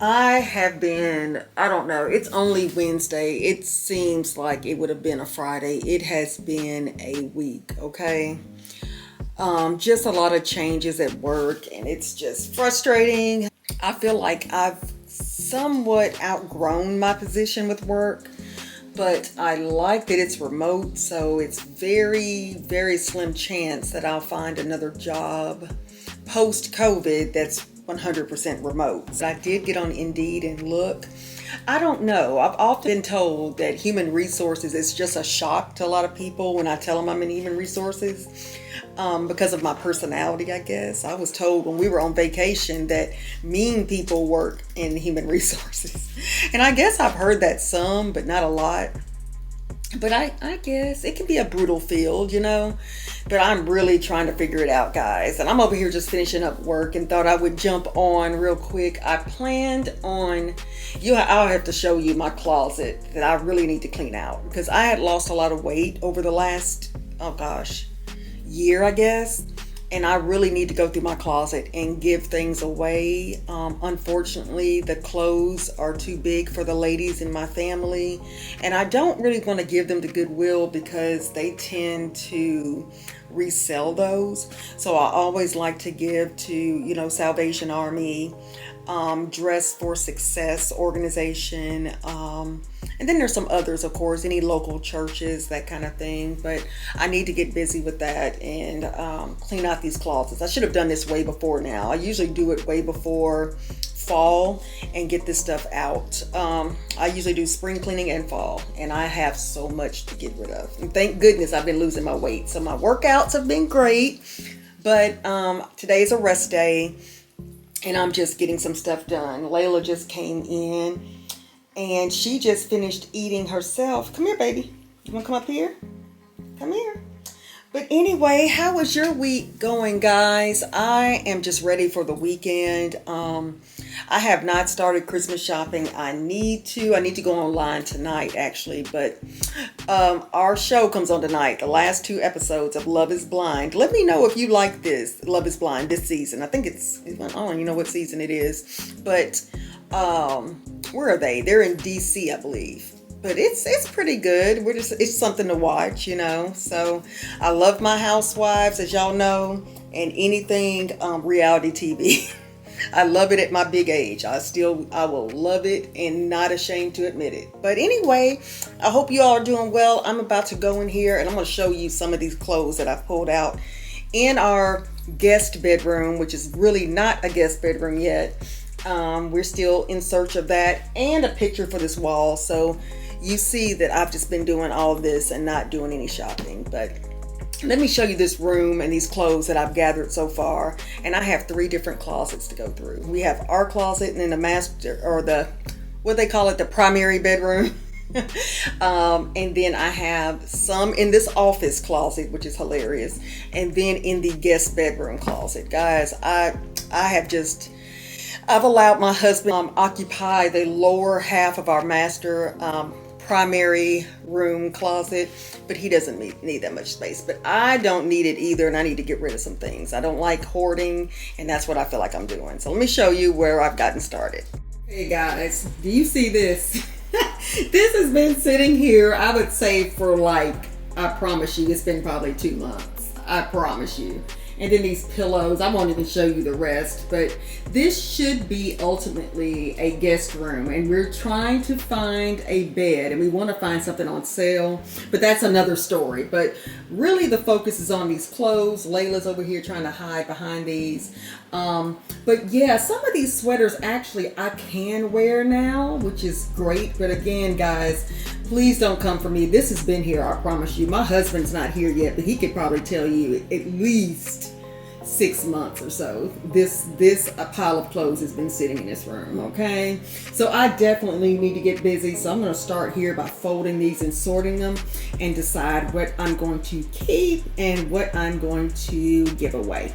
I have been, I don't know, it's only Wednesday. It seems like it would have been a Friday. It has been a week, okay? Just a lot of changes at work, and it's just frustrating. I feel like I've somewhat outgrown my position with work, but I like that it's remote, so it's very slim chance that I'll find another job post COVID that's 100% remote. So I did get on Indeed and look. I don't know. I've often been told that human resources is just a shock to a lot of people when I tell them I'm in human resources, because of my personality, I guess. I was told when we were on vacation that mean people work in human resources. And I guess I've heard that some, but not a lot. But I guess it can be a brutal field, you know. But I'm really trying to figure it out, guys. And I'm over here just finishing up work and thought I would jump on real quick. I planned on, I'll have to show you my closet that I really need to clean out because I had lost a lot of weight over the last, oh gosh, year, I guess. And I really need to go through my closet and give things away. Unfortunately, the clothes are too big for the ladies in my family. And I don't really want to give them to Goodwill because they tend to resell those. So I always like to give to, Salvation Army, Dress for Success organization. And then there's some others, of course, any local churches, that kind of thing. But I need to get busy with that and clean out these closets. I should have done this way before now. I usually do it way before fall and get this stuff out. I usually do spring cleaning and fall, and I have so much to get rid of. And thank goodness I've been losing my weight. So my workouts have been great, but today's a rest day, and I'm just getting some stuff done. Layla just came in. And she just finished eating herself. Come here, baby. You want to come up here? Come here. But anyway, how was your week going, guys? I am just ready for the weekend. I have not started Christmas shopping. I need to. I need to go online tonight, actually. But our show comes on tonight. The last 2 episodes of Love is Blind. Let me know if you like this, Love is Blind, this season. I think I don't even know what season it is. But where are they? They're in DC, I believe. But it's pretty good. It's something to watch, So I love my housewives, as y'all know, and anything reality TV. I love it at my big age. I will love it and not ashamed to admit it. But anyway, I hope you all are doing well. I'm about to go in here and I'm going to show you some of these clothes that I've pulled out in our guest bedroom, which is really not a guest bedroom yet. We're still in search of that, and a picture for this wall. So you see that I've just been doing all of this and not doing any shopping. But let me show you this room and these clothes that I've gathered so far. And I have 3 different closets to go through. We have our closet, and then the master, or what they call it, the primary bedroom. And then I have some in this office closet, which is hilarious. And then in the guest bedroom closet. Guys, I've allowed my husband occupy the lower half of our master primary room closet, but he doesn't need that much space. But I don't need it either, and I need to get rid of some things. I don't like hoarding, and that's what I feel like I'm doing. So let me show you where I've gotten started. Hey guys, do you see this? This has been sitting here, I would say, for I promise you, it's been probably 2 months. I promise you. And then these pillows, I won't even show you the rest, but this should be ultimately a guest room. And we're trying to find a bed, and we want to find something on sale, but that's another story. But really the focus is on these clothes. Layla's over here trying to hide behind these. But yeah, some of these sweaters actually I can wear now, which is great. But again, guys, please don't come for me. This has been here, I promise you. My husband's not here yet, but he could probably tell you at least 6 months or so. This pile of clothes has been sitting in this room, okay? So I definitely need to get busy. So I'm going to start here by folding these and sorting them and decide what I'm going to keep and what I'm going to give away.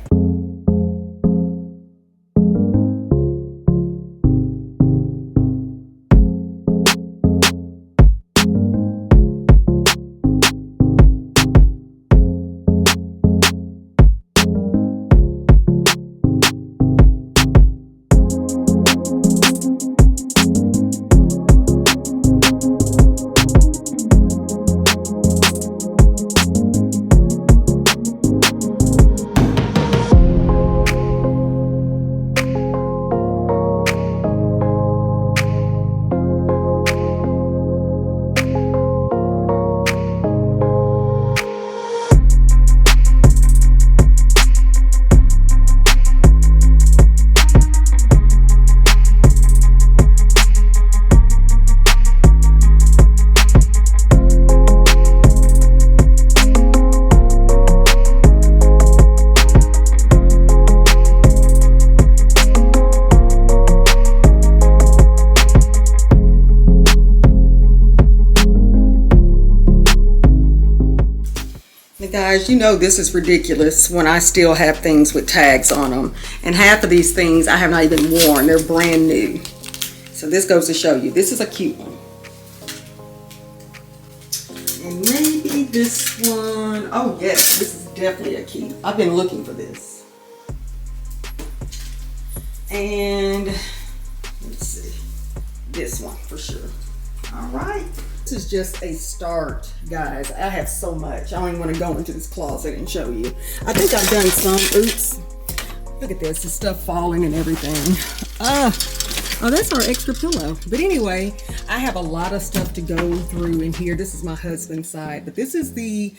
Guys, you know this is ridiculous when I still have things with tags on them. And half of these things I have not even worn. They're brand new. So this goes to show you. This is a cute one. And maybe this one. Oh yes, this is definitely a cute. I've been looking for this. And let's see. This one for sure. All right. This is just a start, guys. I have so much. I don't even want to go into this closet and show you. I think I've done some. Oops. Look at this. The stuff falling and everything. Oh, that's our extra pillow. But anyway, I have a lot of stuff to go through in here. This is my husband's side, but this is the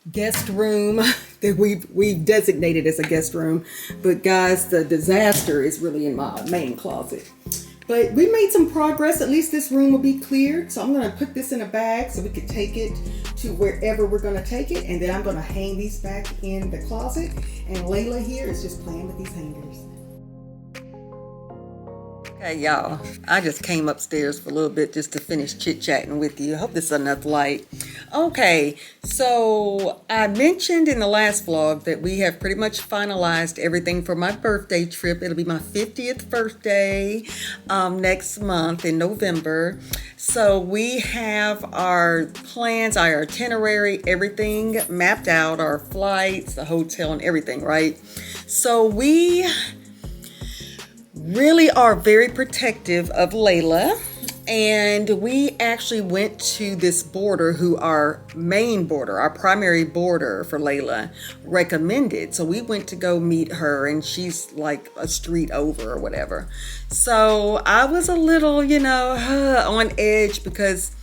guest room that we've designated as a guest room. But guys, the disaster is really in my main closet. But we made some progress. At least this room will be cleared. So I'm going to put this in a bag so we can take it to wherever we're going to take it. And then I'm going to hang these back in the closet. And Layla here is just playing with these hangers. Okay, y'all, I just came upstairs for a little bit just to finish chit-chatting with you. I hope this is enough light. Okay, so I mentioned in the last vlog that we have pretty much finalized everything for my birthday trip. It'll be my 50th birthday next month in November. So we have our plans, our itinerary, everything mapped out, our flights, the hotel, and everything, right? So we really are very protective of Layla, and we actually went to this boarder who our main boarder, our primary boarder for Layla, recommended. So we went to go meet her, and she's like a street over or whatever. So I was a little, on edge because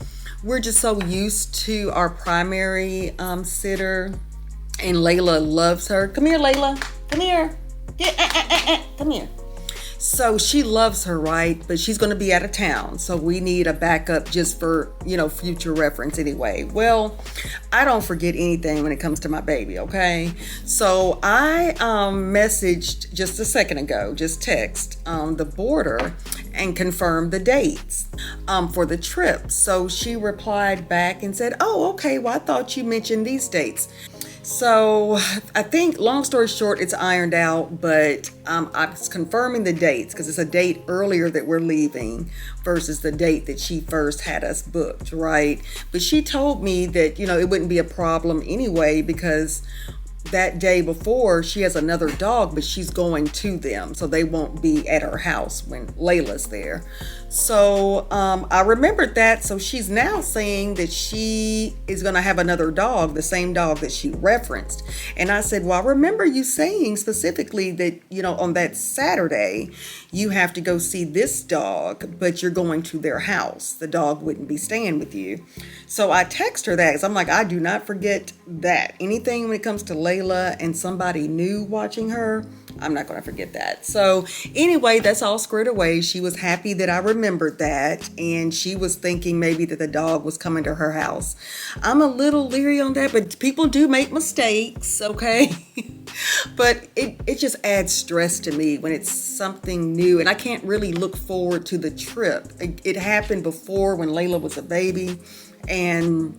we're just so used to our primary sitter, and Layla loves her. Come here, Layla. Come here. Come here. So she loves her, right? But she's going to be out of town. So we need a backup just for, future reference anyway. Well, I don't forget anything when it comes to my baby, okay? So I messaged just a second ago, just text the boarder and confirmed the dates for the trip. So she replied back and said, oh, okay, well, I thought you mentioned these dates. So I think, long story short, it's ironed out, but I was confirming the dates because it's a date earlier that we're leaving versus the date that she first had us booked, right? But she told me that, it wouldn't be a problem anyway because that day before she has another dog, but she's going to them, so they won't be at her house when Layla's there. So I remembered that. So she's now saying that she is going to have another dog, the same dog that she referenced. And I said, well, I remember you saying specifically that, on that Saturday, you have to go see this dog, but you're going to their house. The dog wouldn't be staying with you. So I text her that because I'm like, I do not forget that. Anything when it comes to Layla and somebody new watching her, I'm not going to forget that. So anyway, that's all squared away. She was happy that I remembered that, and she was thinking maybe that the dog was coming to her house. I'm a little leery on that, but people do make mistakes, okay? But it just adds stress to me when it's something new, and I can't really look forward to the trip. It happened before when Layla was a baby, and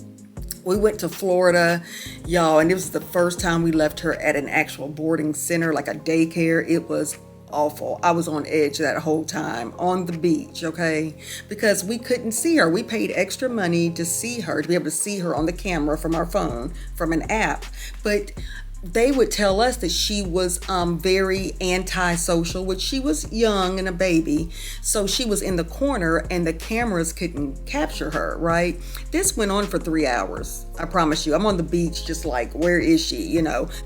we went to Florida, y'all, and it was the first time we left her at an actual boarding center, like a daycare. It was awful. I was on edge that whole time on the beach, okay? Because we couldn't see her. We paid extra money to see her, to be able to see her on the camera from our phone, from an app. But they would tell us that she was very antisocial, which she was young and a baby. So she was in the corner and the cameras couldn't capture her, right? This went on for 3 hours. I promise you. I'm on the beach just like, where is she?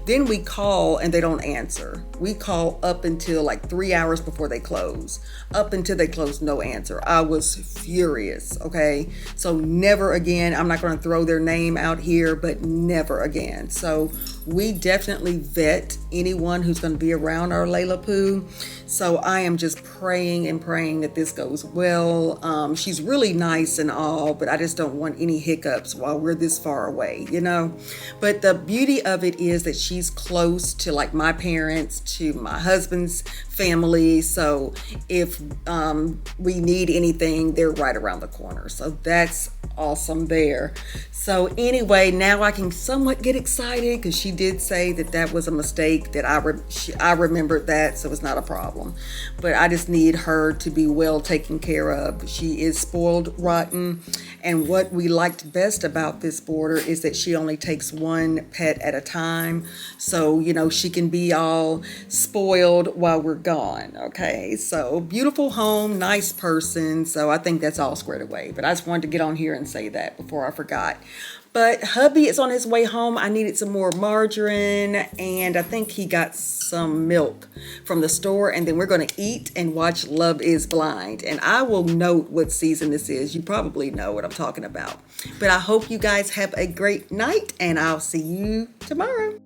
Then we call and they don't answer. We call up until like 3 hours before they close. Up until they close, no answer. I was furious, okay? So never again. I'm not going to throw their name out here, but never again. So we definitely vet anyone who's going to be around our Layla Poo. So I am just praying and praying that this goes well. She's really nice and all, but I just don't want any hiccups while we're this far away, But the beauty of it is that she's close to like my parents, to my husband's family. So if we need anything, they're right around the corner. So that's awesome there. So anyway, now I can somewhat get excited because she did say that that was a mistake, that I remembered that, so it's not a problem. But I just need her to be well taken care of. She is spoiled rotten, and what we liked best about this boarder is that she only takes one pet at a time. So, she can be all spoiled while we're gone. Okay, so beautiful home, nice person. So I think that's all squared away. But I just wanted to get on here and say that before I forgot. But hubby is on his way home. I needed some more margarine, and I think he got some milk from the store. And then we're going to eat and watch Love is Blind. And I will note what season this is. You probably know what I'm talking about. But I hope you guys have a great night, and I'll see you tomorrow.